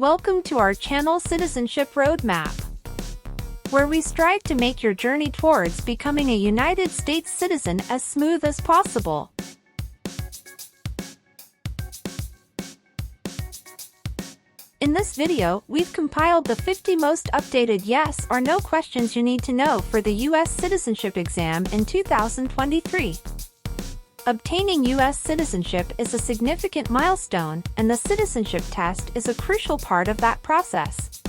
Welcome to our channel Citizenship Roadmap, where we strive to make your journey towards becoming a United States citizen as smooth as possible. In this video, we've compiled the 50 most updated yes or no questions you need to know for the U.S. citizenship exam in 2023. Obtaining U.S. citizenship is a significant milestone, and the citizenship test is a crucial part of that process.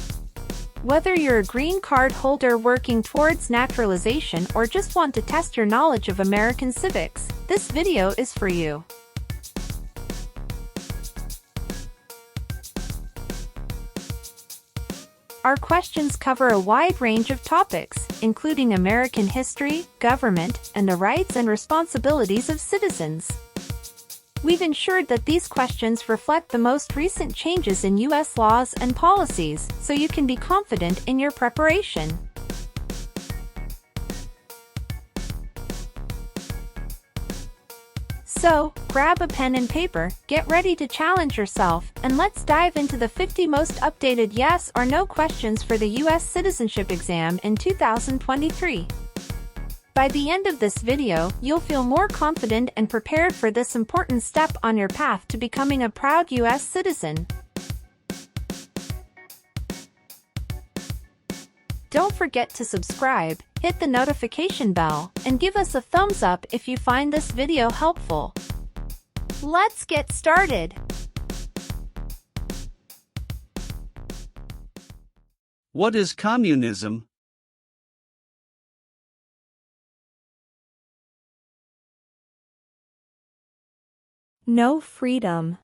Whether you're a green card holder working towards naturalization or just want to test your knowledge of American civics, this video is for you. Our questions cover a wide range of topics, including American history, government, and the rights and responsibilities of citizens. We've ensured that these questions reflect the most recent changes in U.S. laws and policies, so you can be confident in your preparation. So, grab a pen and paper, get ready to challenge yourself, and let's dive into the 50 most updated yes or no questions for the U.S. citizenship exam in 2023. By the end of this video, you'll feel more confident and prepared for this important step on your path to becoming a proud U.S. citizen. Don't forget to subscribe, hit the notification bell, and give us a thumbs up if you find this video helpful. Let's get started! What is communism? No freedom.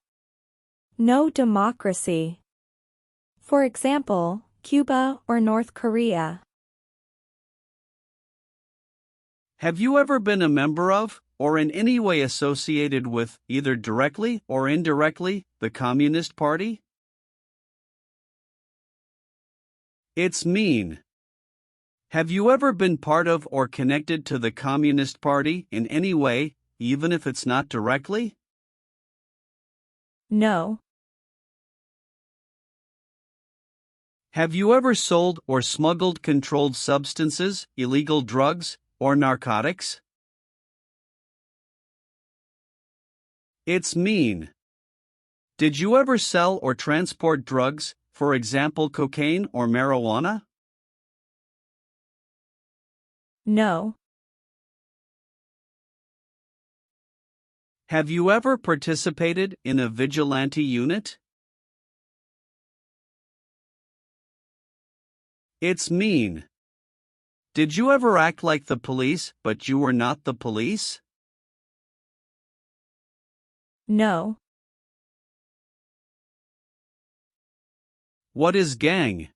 No democracy. For example, Cuba or North Korea. Have you ever been a member of, or in any way associated with, either directly or indirectly, the Communist Party? It's mean. Have you ever been part of or connected to the Communist Party in any way, even if it's not directly? No. Have you ever sold or smuggled controlled substances, illegal drugs, or narcotics? It's mean. Did you ever sell or transport drugs, for example cocaine or marijuana? No. Have you ever participated in a vigilante unit? It's mean. Did you ever act like the police, but you were not the police? No. What is gang?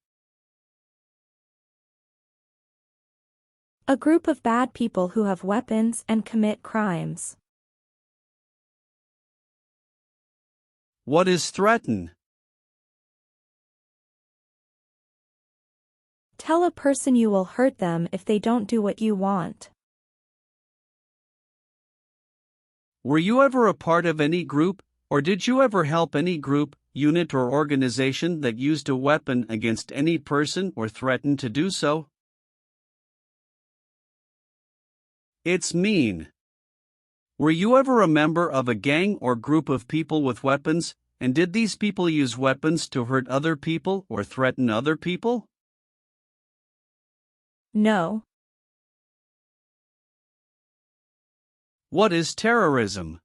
A group of bad people who have weapons and commit crimes. What is threaten? Tell a person you will hurt them if they don't do what you want. Were you ever a part of any group, or did you ever help any group, unit or organization that used a weapon against any person or threatened to do so? It's mean. Were you ever a member of a gang or group of people with weapons, and did these people use weapons to hurt other people or threaten other people? No. What is terrorism?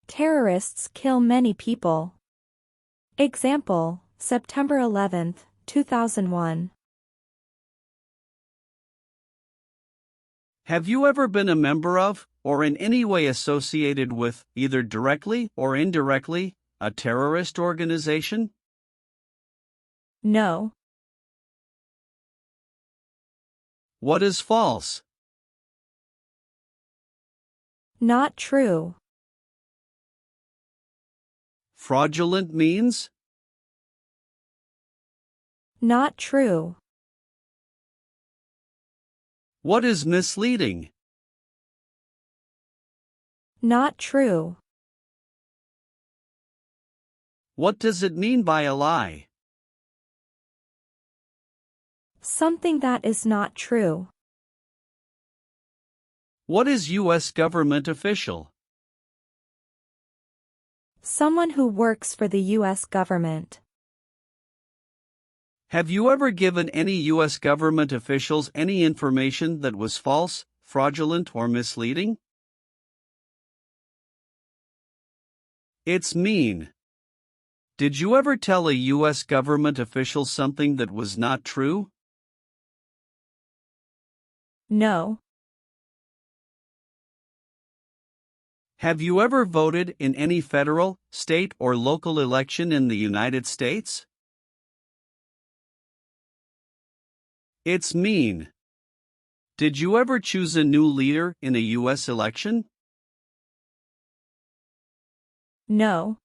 Terrorists kill many people. Example, September 11, 2001. Have you ever been a member of, or in any way associated with, either directly or indirectly, a terrorist organization? No. What is false? Not true. Fraudulent means? Not true. What is misleading? Not true. What does it mean by a lie? Something that is not true. What is U.S. government official? Someone who works for the U.S. government. Have you ever given any U.S. government officials any information that was false, fraudulent, or misleading? It's mean. Did you ever tell a U.S. government official something that was not true? No. Have you ever voted in any federal, state, or local election in the United States? It's mean. Did you ever choose a new leader in a U.S. election? No.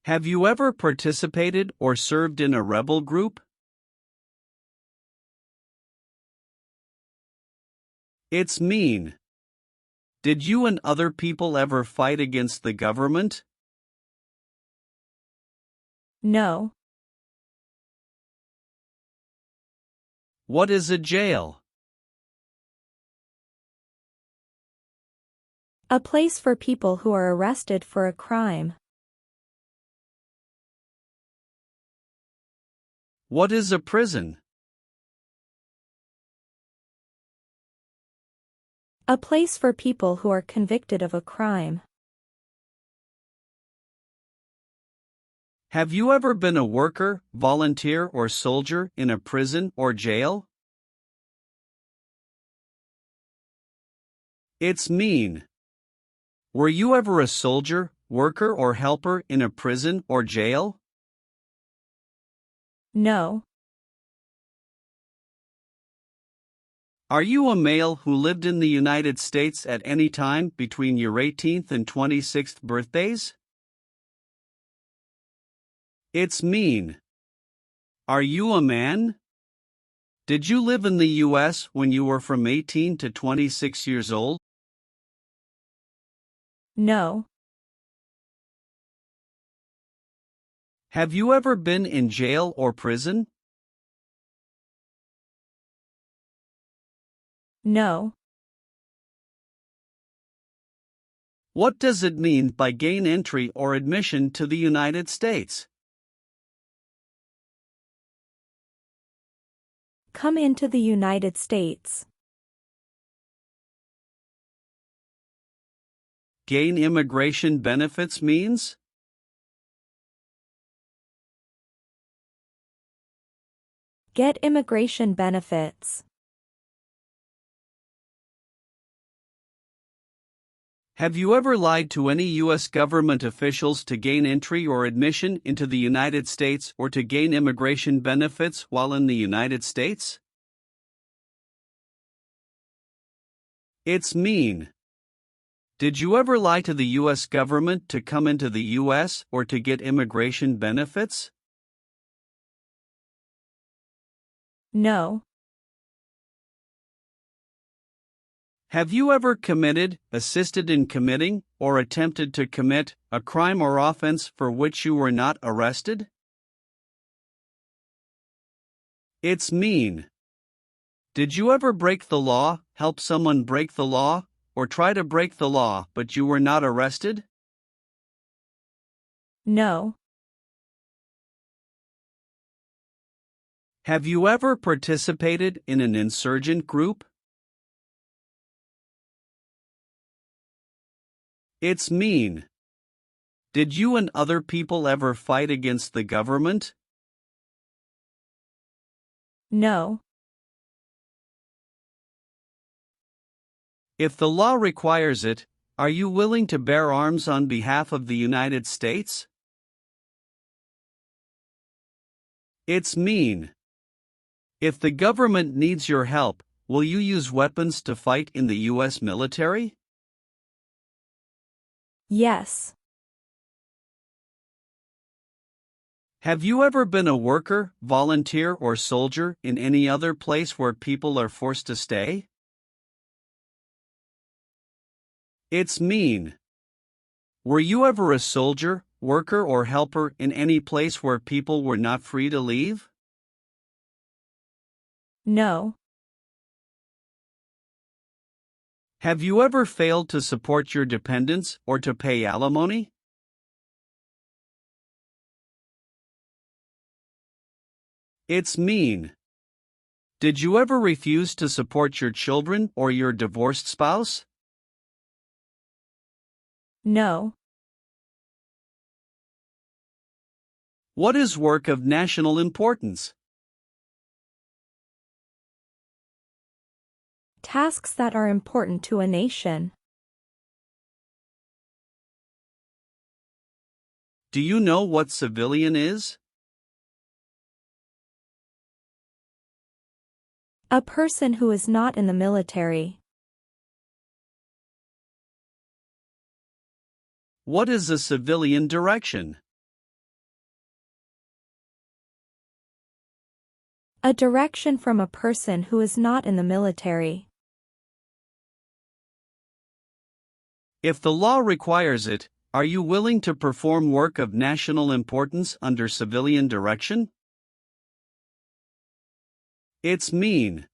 Have you ever participated or served in a rebel group? It's mean. Did you and other people ever fight against the government? No. What is a jail? A place for people who are arrested for a crime. What is a prison? A place for people who are convicted of a crime. Have you ever been a worker, volunteer, or soldier in a prison or jail? It's mean. Were you ever a soldier, worker, or helper in a prison or jail? No. Are you a male who lived in the United States at any time between your 18th and 26th birthdays? It's mean. Are you a man? Did you live in the U.S. when you were from 18 to 26 years old? No. Have you ever been in jail or prison? No. What does it mean by gain entry or admission to the United States? Come into the United States. Gain immigration benefits means? Get immigration benefits. Have you ever lied to any U.S. government officials to gain entry or admission into the United States or to gain immigration benefits while in the United States? It's mean. Did you ever lie to the U.S. government to come into the U.S. or to get immigration benefits? No. Have you ever committed, assisted in committing, or attempted to commit a crime or offense for which you were not arrested? It's mean. Did you ever break the law, help someone break the law, or try to break the law but you were not arrested? No. Have you ever participated in an insurgent group? It's mean. Did you and other people ever fight against the government? No. If the law requires it, are you willing to bear arms on behalf of the United States? It's mean. If the government needs your help, will you use weapons to fight in the U.S. military? Yes. Have you ever been a worker, volunteer, or soldier in any other place where people are forced to stay? It's mean. Were you ever a soldier, worker, or helper in any place where people were not free to leave? No. Have you ever failed to support your dependents or to pay alimony? It's mean. Did you ever refuse to support your children or your divorced spouse? No. What is work of national importance? Tasks that are important to a nation. Do you know what civilian is? A person who is not in the military. What is a civilian direction? A direction from a person who is not in the military. If the law requires it, are you willing to perform work of national importance under civilian direction? It's mean.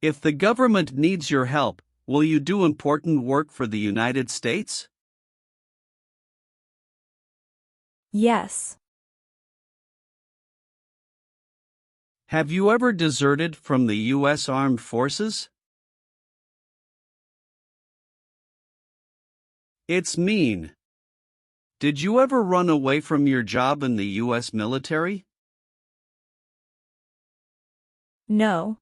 If the government needs your help, will you do important work for the United States? Yes. Have you ever deserted from the U.S. Armed Forces? It's mean. Did you ever run away from your job in the U.S. military? No.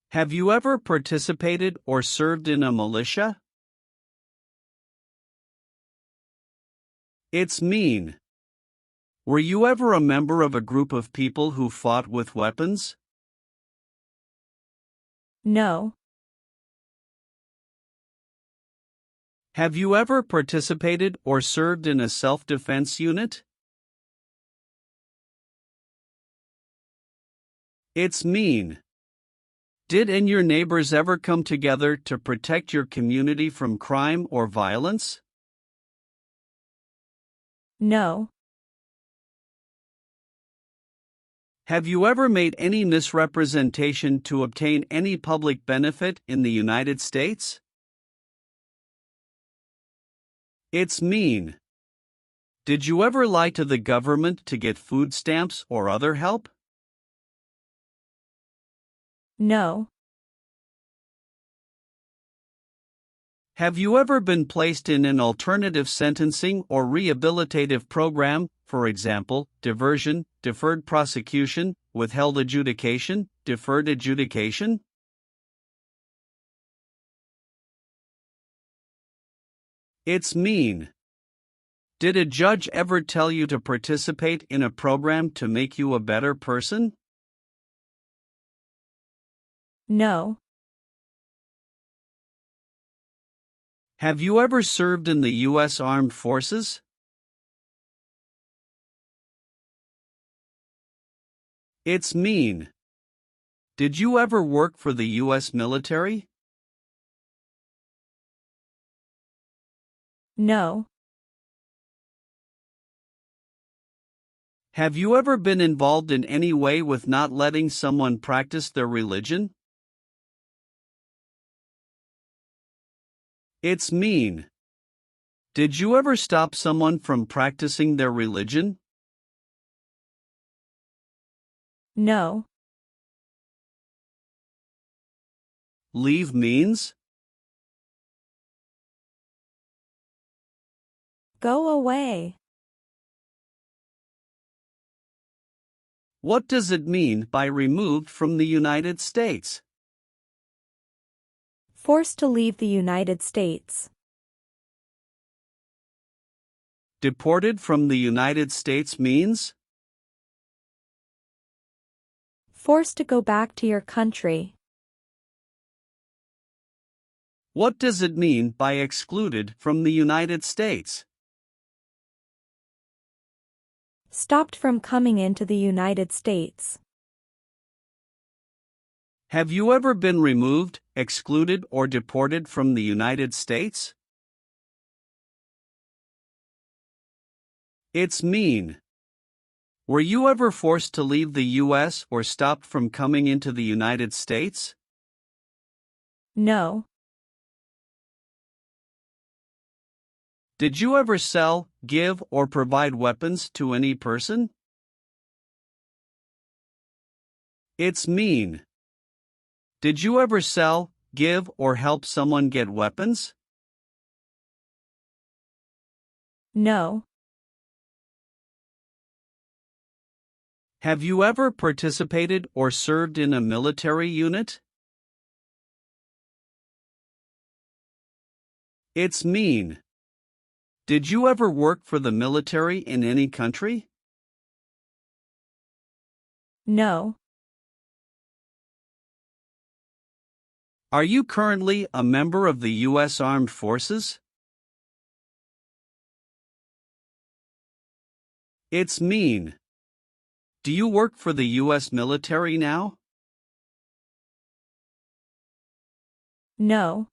Have you ever participated or served in a militia? It's mean. Were you ever a member of a group of people who fought with weapons? No. Have you ever participated or served in a self-defense unit? It's mean. Did and your neighbors ever come together to protect your community from crime or violence? No. Have you ever made any misrepresentation to obtain any public benefit in the United States? It's mean. Did you ever lie to the government to get food stamps or other help? No. Have you ever been placed in an alternative sentencing or rehabilitative program, for example, diversion, deferred prosecution, withheld adjudication, deferred adjudication? It's mean. Did a judge ever tell you to participate in a program to make you a better person? No. Have you ever served in the U.S. Armed Forces? It's mean. Did you ever work for the U.S. military? No. Have you ever been involved in any way with not letting someone practice their religion? It's mean. Did you ever stop someone from practicing their religion? No. Leave means? Go away. What does it mean by removed from the United States? Forced to leave the United States. Deported from the United States means? Forced to go back to your country. What does it mean by excluded from the United States? Stopped from coming into the United States. Have you ever been removed, excluded, or deported from the United States? It's mean. Were you ever forced to leave the U.S. or stopped from coming into the United States? No. Did you ever sell, give, or provide weapons to any person? It's mean. Did you ever sell, give, or help someone get weapons? No. Have you ever participated or served in a military unit? It's mean. Did you ever work for the military in any country? No. Are you currently a member of the U.S. Armed Forces? It's mean. Do you work for the U.S. military now? No.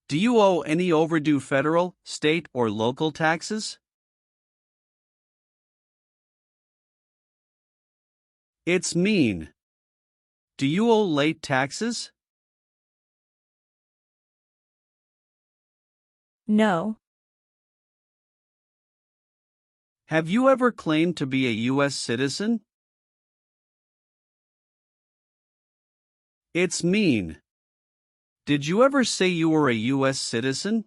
Do you owe any overdue federal, state, or local taxes? It's mean. Do you owe late taxes? No. Have you ever claimed to be a U.S. citizen? It's mean. Did you ever say you were a U.S. citizen?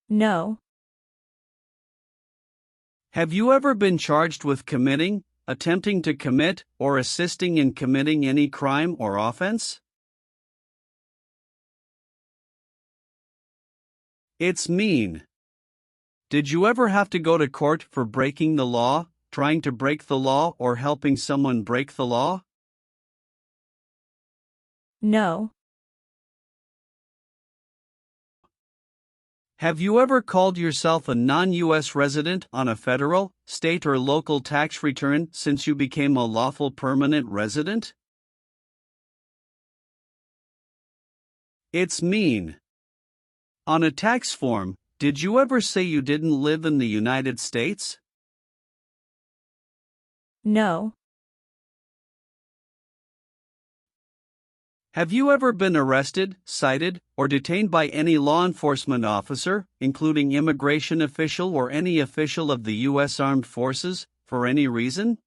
No. Have you ever been charged with committing, attempting to commit, or assisting in committing any crime or offense? It's mean. Did you ever have to go to court for breaking the law, trying to break the law, or helping someone break the law? No. Have you ever called yourself a non-U.S. resident on a federal, state, or local tax return since you became a lawful permanent resident? It's mean. On a tax form, did you ever say you didn't live in the United States? No. Have you ever been arrested, cited, or detained by any law enforcement officer, including immigration official or any official of the U.S. Armed Forces, for any reason?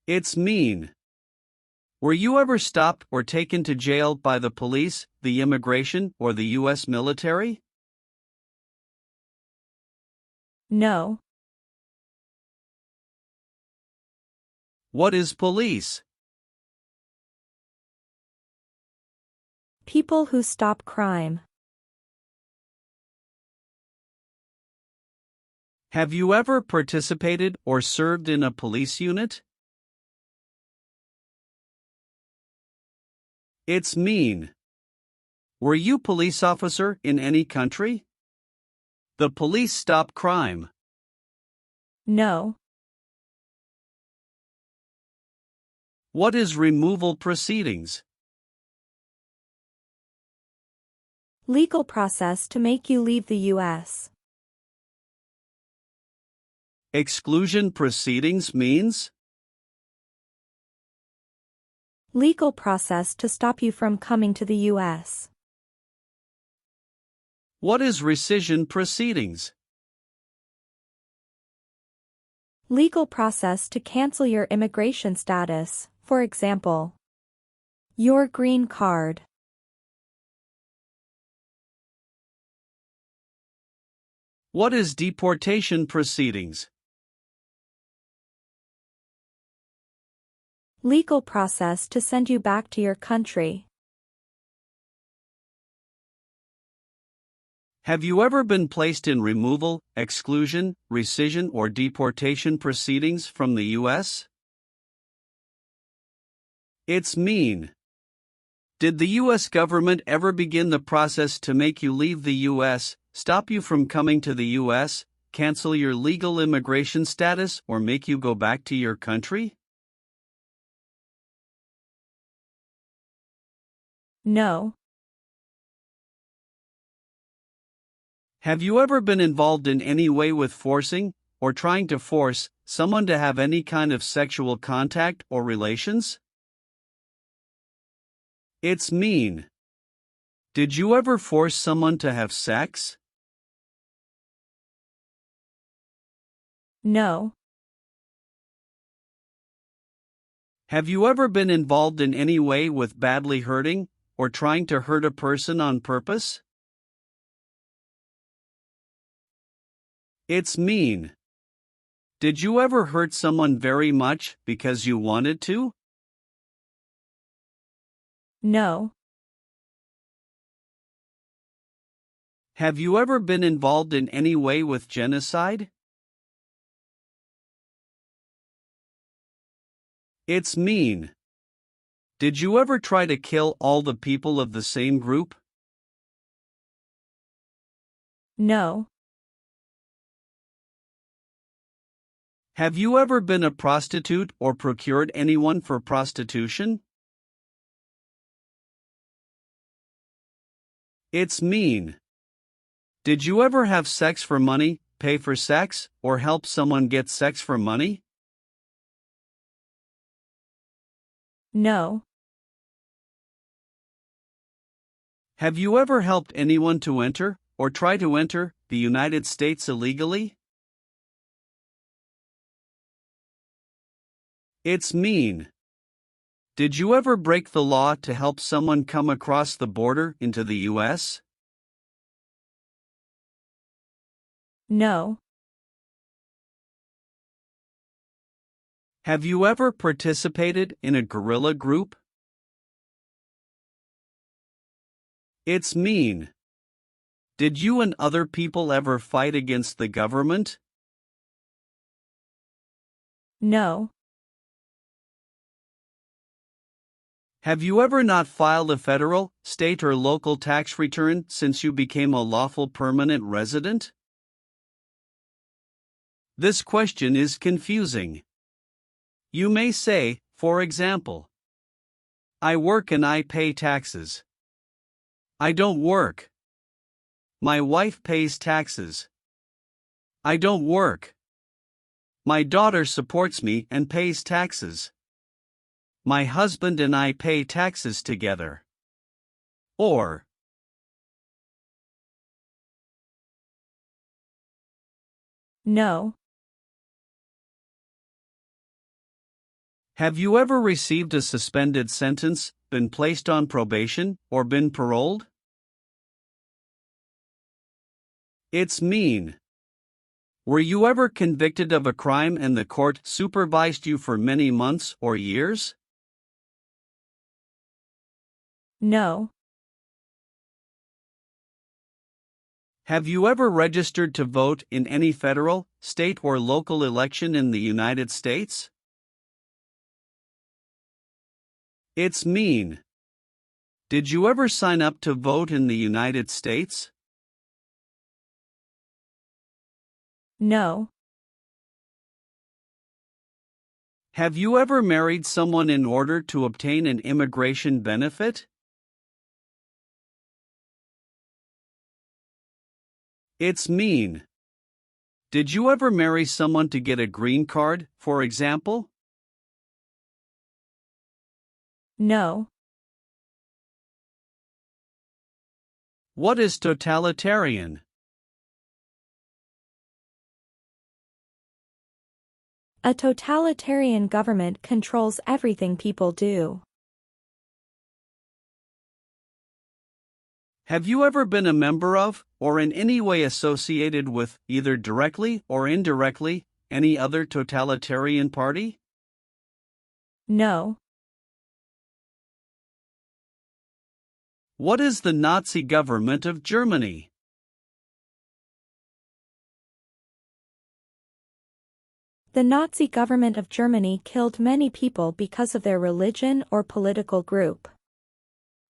It's mean. Were you ever stopped or taken to jail by the police, the immigration, or the U.S. military? No. What is police? People who stop crime. Have you ever participated or served in a police unit? It's mean. Were you police officer in any country? The police stop crime. No. What is removal proceedings? Legal process to make you leave the U.S. Exclusion proceedings means? Legal process to stop you from coming to the U.S. What is rescission proceedings? Legal process to cancel your immigration status, for example, your green card. What is deportation proceedings? Legal process to send you back to your country. Have you ever been placed in removal, exclusion, rescission, or deportation proceedings from the U.S.? It's mean. Did the U.S. government ever begin the process to make you leave the U.S., stop you from coming to the U.S., cancel your legal immigration status, or make you go back to your country? No. Have you ever been involved in any way with forcing, or trying to force, someone to have any kind of sexual contact or relations? It's mean. Did you ever force someone to have sex? No. Have you ever been involved in any way with badly hurting, or trying to hurt a person on purpose? It's mean. Did you ever hurt someone very much because you wanted to? No. Have you ever been involved in any way with genocide? It's mean. Did you ever try to kill all the people of the same group? No. Have you ever been a prostitute or procured anyone for prostitution? It's mean. Did you ever have sex for money, pay for sex, or help someone get sex for money? No. Have you ever helped anyone to enter, or try to enter, the United States illegally? It's mean. Did you ever break the law to help someone come across the border into the U.S.? No. Have you ever participated in a guerrilla group? It's mean. Did you and other people ever fight against the government? No. Have you ever not filed a federal, state, or local tax return since you became a lawful permanent resident? This question is confusing. You may say, for example, I work and I pay taxes. I don't work. My wife pays taxes. I don't work. My daughter supports me and pays taxes. My husband and I pay taxes together. Or, No. have you ever received a suspended sentence, been placed on probation, or been paroled? It's mean. Were you ever convicted of a crime and the court supervised you for many months or years? No. Have you ever registered to vote in any federal, state, or local election in the United States? It's mean. Did you ever sign up to vote in the United States? No. Have you ever married someone in order to obtain an immigration benefit? It's mean. Did you ever marry someone to get a green card, for example? No. What is totalitarian? A totalitarian government controls everything people do. Have you ever been a member of, or in any way associated with, either directly or indirectly, any other totalitarian party? No. What is the Nazi government of Germany? The Nazi government of Germany killed many people because of their religion or political group.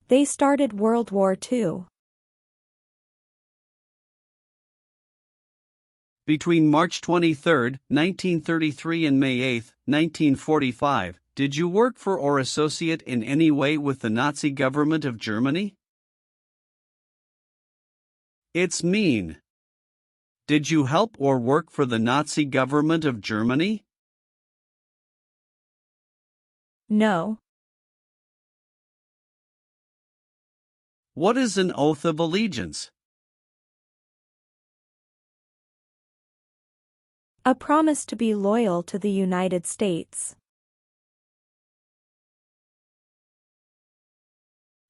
They started World War II. Between March 23, 1933 and May 8, 1945, did you work for or associate in any way with the Nazi government of Germany? It's mean. Did you help or work for the Nazi government of Germany? No. What is an oath of allegiance? A promise to be loyal to the United States.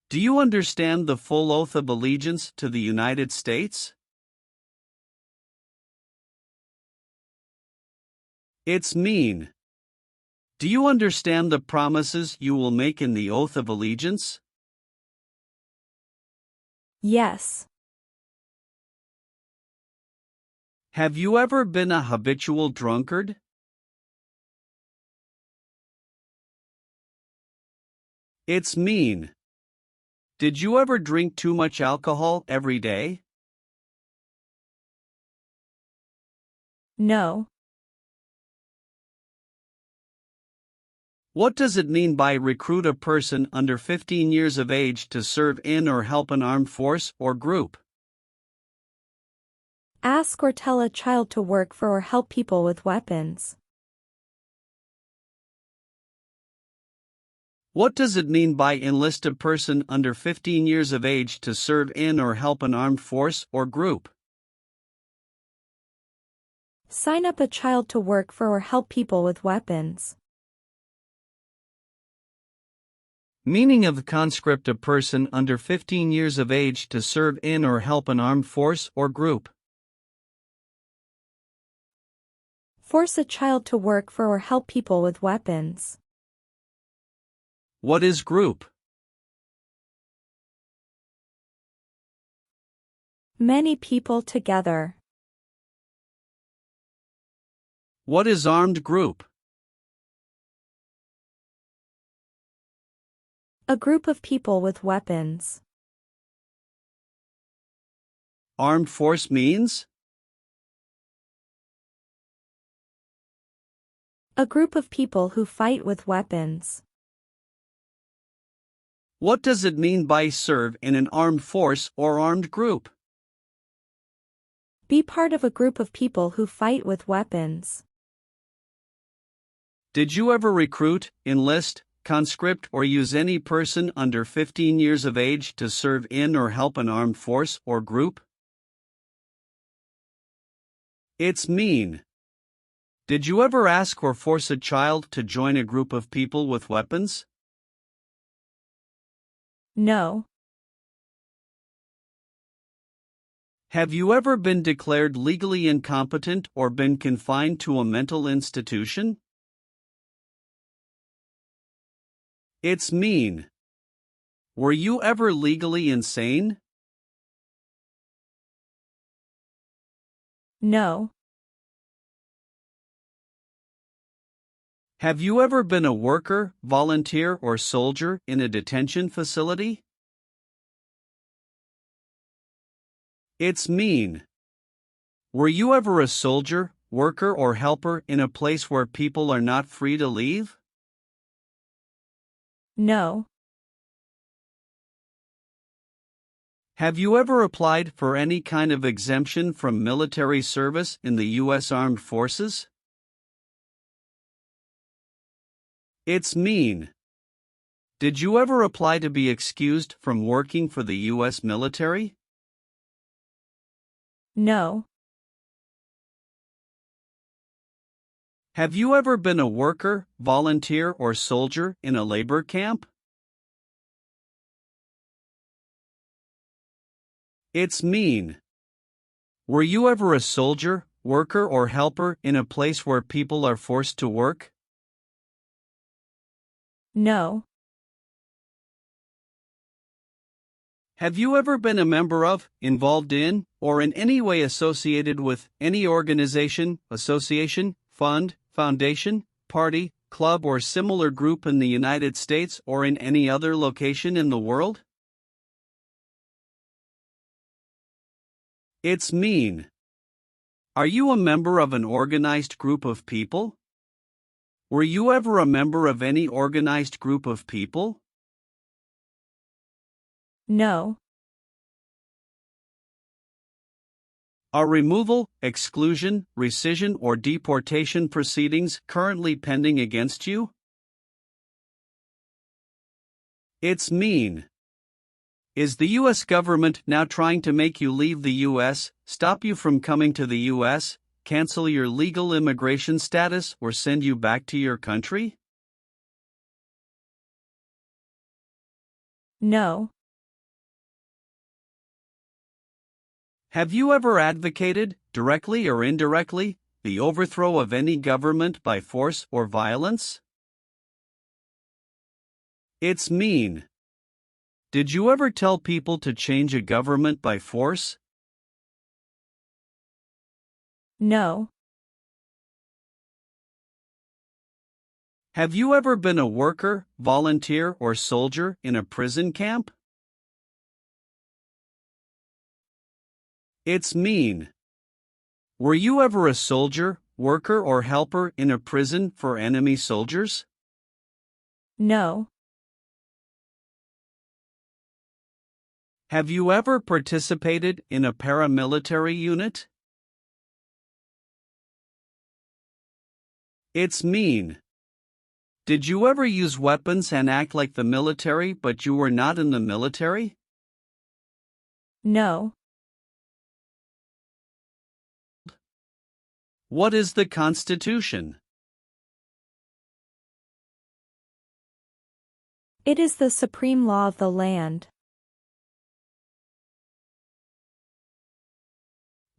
Do you understand the full oath of allegiance to the United States? It's mean. Do you understand the promises you will make in the oath of allegiance? Yes. Have you ever been a habitual drunkard? It's mean. Did you ever drink too much alcohol every day? No. What does it mean by recruit a person under 15 years of age to serve in or help an armed force or group? Ask or tell a child to work for or help people with weapons. What does it mean by enlist a person under 15 years of age to serve in or help an armed force or group? Sign up a child to work for or help people with weapons. Meaning of the conscript: a person under 15 years of age to serve in or help an armed force or group. Force a child to work for or help people with weapons. What is group? Many people together. What is armed group? A group of people with weapons. Armed force means? A group of people who fight with weapons. What does it mean by serve in an armed force or armed group? Be part of a group of people who fight with weapons. Did you ever recruit, enlist, conscript, or use any person under 15 years of age to serve in or help an armed force or group? It's mean. Did you ever ask or force a child to join a group of people with weapons? No. Have you ever been declared legally incompetent or been confined to a mental institution? It's mean. Were you ever legally insane? No. Have you ever been a worker, volunteer, or soldier in a detention facility? It's mean. Were you ever a soldier, worker, or helper in a place where people are not free to leave? No. Have you ever applied for any kind of exemption from military service in the U.S. Armed Forces? It's mean. Did you ever apply to be excused from working for the U.S. military? No. Have you ever been a worker, volunteer, or soldier in a labor camp? It's mean. Were you ever a soldier, worker, or helper in a place where people are forced to work? No. Have you ever been a member of, involved in, or in any way associated with any organization, association, fund, foundation, party, club, or similar group in the United States or in any other location in the world? It's mean. Are you a member of an organized group of people? Were you ever a member of any organized group of people? No. Are removal, exclusion, rescission, or deportation proceedings currently pending against you? It's mean. Is the U.S. government now trying to make you leave the U.S., stop you from coming to the U.S., cancel your legal immigration status, or send you back to your country? No. Have you ever advocated, directly or indirectly, the overthrow of any government by force or violence? It's mean. Did you ever tell people to change a government by force? No. Have you ever been a worker, volunteer, or soldier in a prison camp? It's mean. Were you ever a soldier, worker, or helper in a prison for enemy soldiers? No. Have you ever participated in a paramilitary unit? It's mean. Did you ever use weapons and act like the military but you were not in the military? No. What is the Constitution? It is the supreme law of the land.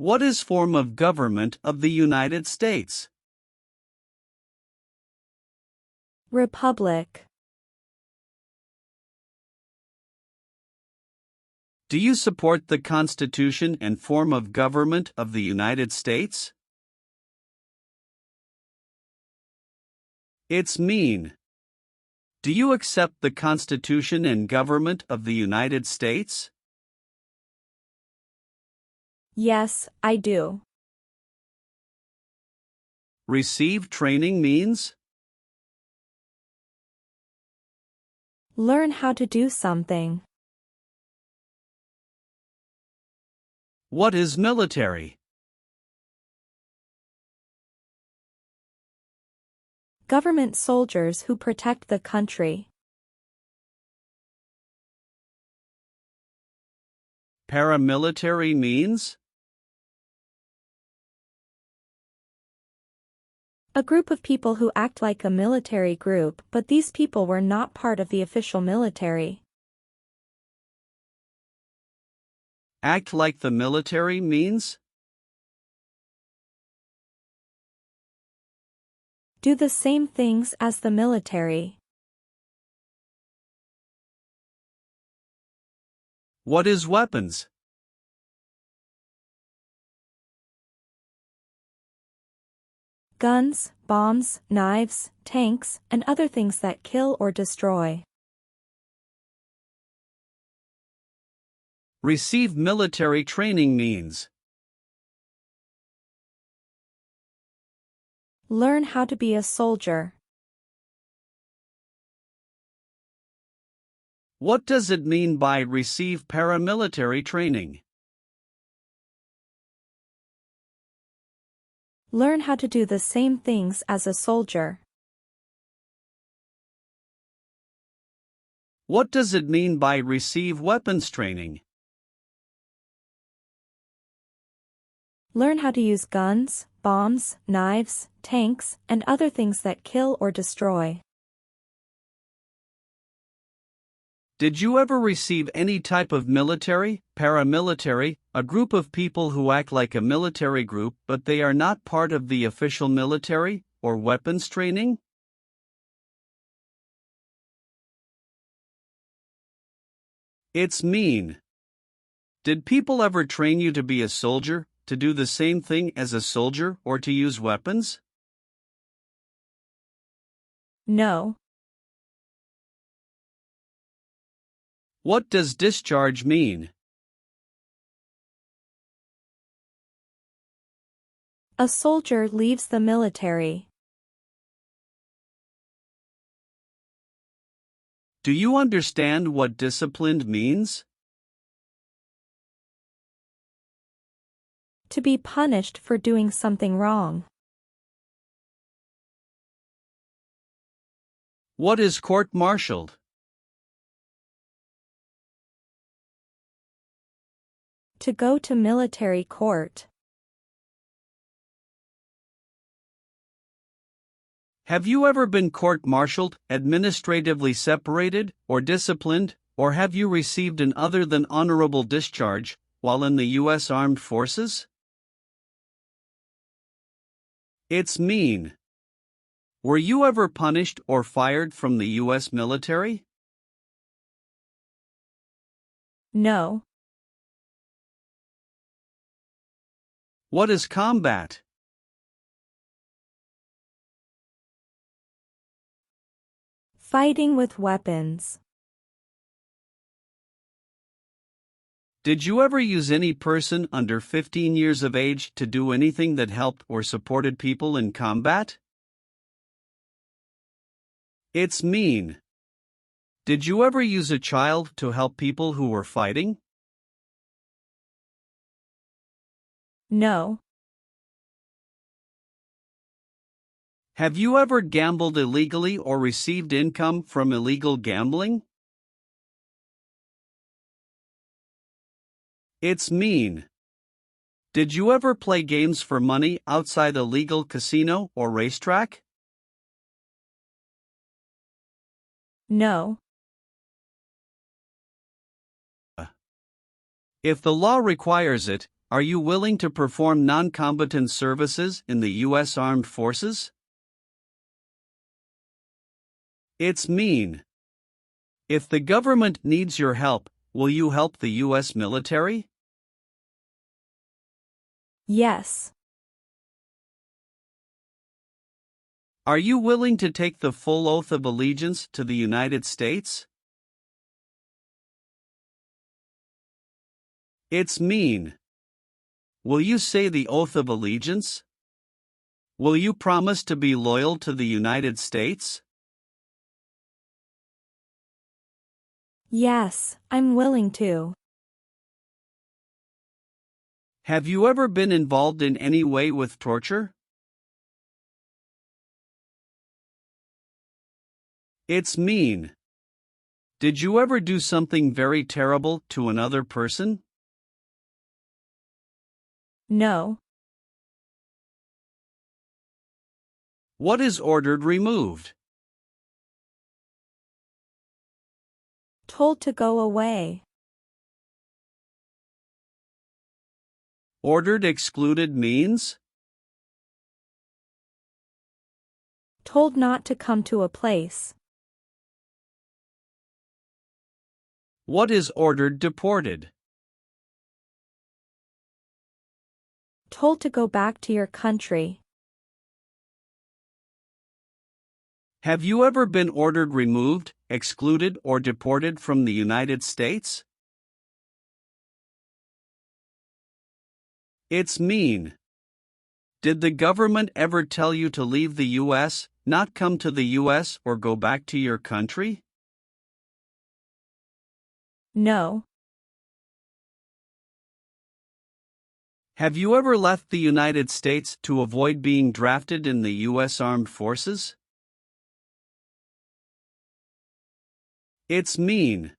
What is form of government of the United States? Republic. Do you support the Constitution and form of government of the United States? It's mean. Do you accept the Constitution and government of the United States? Yes, I do. Receive training means? Learn how to do something. What is military? Government soldiers who protect the country. Paramilitary means? A group of people who act like a military group, but these people were not part of the official military. Act like the military means? Do the same things as the military. What is weapons? Guns, bombs, knives, tanks, and other things that kill or destroy. Receive military training means? Learn how to be a soldier. What does it mean by receive paramilitary training? Learn how to do the same things as a soldier. What does it mean by receive weapons training? Learn how to use guns, bombs, knives, tanks, and other things that kill or destroy. Did you ever receive any type of military, paramilitary, a group of people who act like a military group but they are not part of the official military, or weapons training? It's mean. Did people ever train you to be a soldier, to do the same thing as a soldier, or to use weapons? No. What does discharge mean? A soldier leaves the military. Do you understand what disciplined means? To be punished for doing something wrong. What is court-martialed? To go to military court. Have you ever been court-martialed, administratively separated, or disciplined, or have you received an other than honorable discharge while in the U.S. Armed Forces? It's mean. Were you ever punished or fired from the U.S. military? No. What is combat? Fighting with weapons. Did you ever use any person under 15 years of age to do anything that helped or supported people in combat? It's mean. Did you ever use a child to help people who were fighting? No. Have you ever gambled illegally or received income from illegal gambling? It's mean. Did you ever play games for money outside a legal casino or racetrack? No. If the law requires it, are you willing to perform non-combatant services in the U.S. Armed Forces? It's mean. If the government needs your help, will you help the U.S. military? Yes. Are you willing to take the full oath of allegiance to the United States? It's mean. Will you say the oath of allegiance? Will you promise to be loyal to the United States? Yes, I'm willing to. Have you ever been involved in any way with torture? It's mean. Did you ever do something very terrible to another person? No. What is ordered removed? Told to go away. Ordered excluded means? Told not to come to a place. What is ordered deported? Told to go back to your country. Have you ever been ordered removed, excluded, or deported from the United States? It's mean. Did the government ever tell you to leave the U.S., not come to the U.S., or go back to your country? No. Have you ever left the United States to avoid being drafted in the U.S. Armed Forces? It's mean.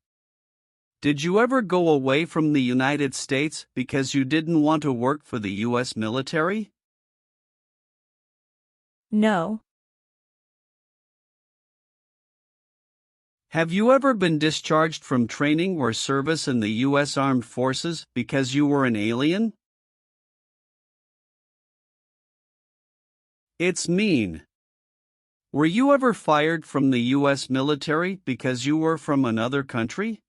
Did you ever go away from the United States because you didn't want to work for the U.S. military? No. Have you ever been discharged from training or service in the U.S. Armed Forces because you were an alien? It's mean. Were you ever fired from the U.S. military because you were from another country?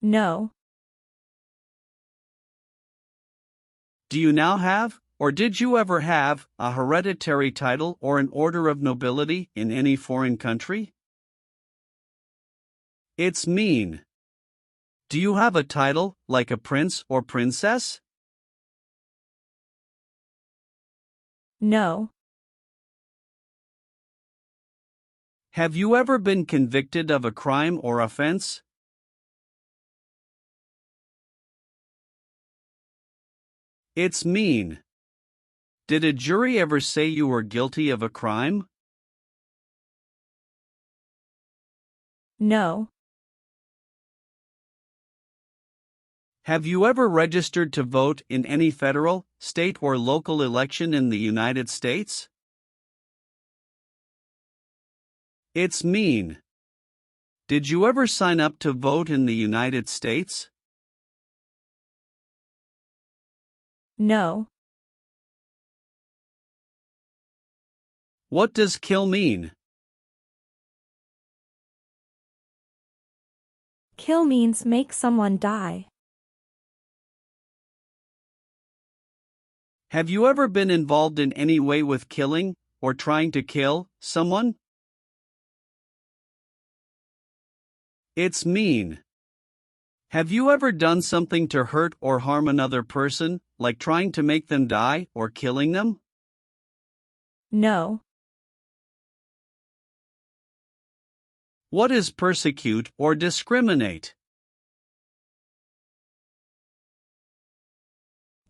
No. Do you now have, or did you ever have, a hereditary title or an order of nobility in any foreign country? It's mean. Do you have a title, like a prince or princess? No. Have you ever been convicted of a crime or offense? It's mean. Did a jury ever say you were guilty of a crime? No. Have you ever registered to vote in any federal, state, or local election in the United States? It's mean. Did you ever sign up to vote in the United States? No. What does kill mean? Kill means make someone die. Have you ever been involved in any way with killing, or trying to kill, someone? It's mean. Have you ever done something to hurt or harm another person, like trying to make them die or killing them? No. What is persecute or discriminate?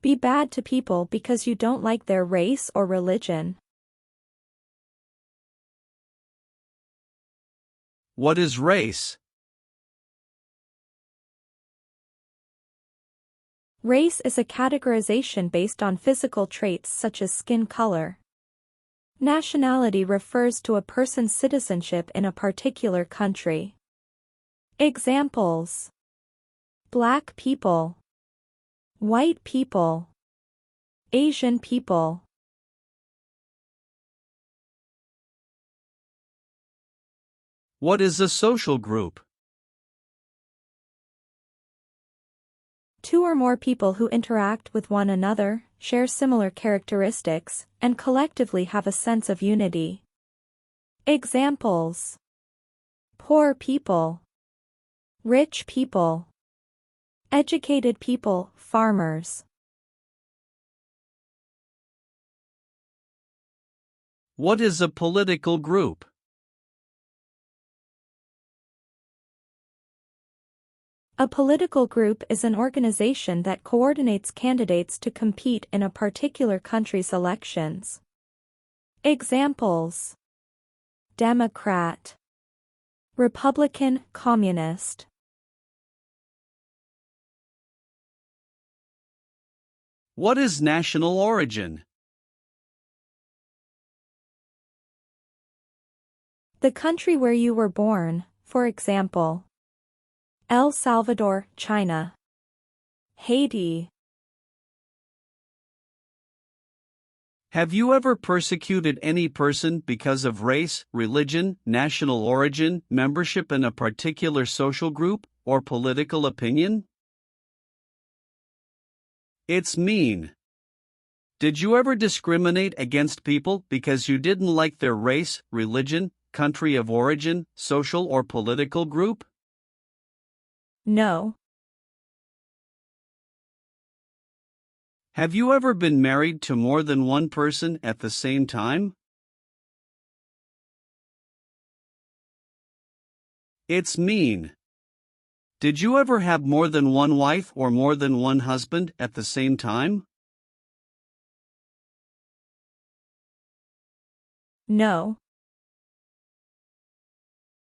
Be bad to people because you don't like their race or religion. What is race? Race is a categorization based on physical traits such as skin color. Nationality refers to a person's citizenship in a particular country. Examples: Black people, white people, Asian people. What is a social group? Two or more people who interact with one another, share similar characteristics, and collectively have a sense of unity. Examples: poor people, rich people, educated people, farmers. What is a political group? A political group is an organization that coordinates candidates to compete in a particular country's elections. Examples: Democrat, Republican, Communist. What is national origin? The country where you were born, for example, El Salvador, China, Haiti. Have you ever persecuted any person because of race, religion, national origin, membership in a particular social group, or political opinion? It's mean. Did you ever discriminate against people because you didn't like their race, religion, country of origin, social or political group? No. Have you ever been married to more than one person at the same time? It's mean. Did you ever have more than one wife or more than one husband at the same time? No.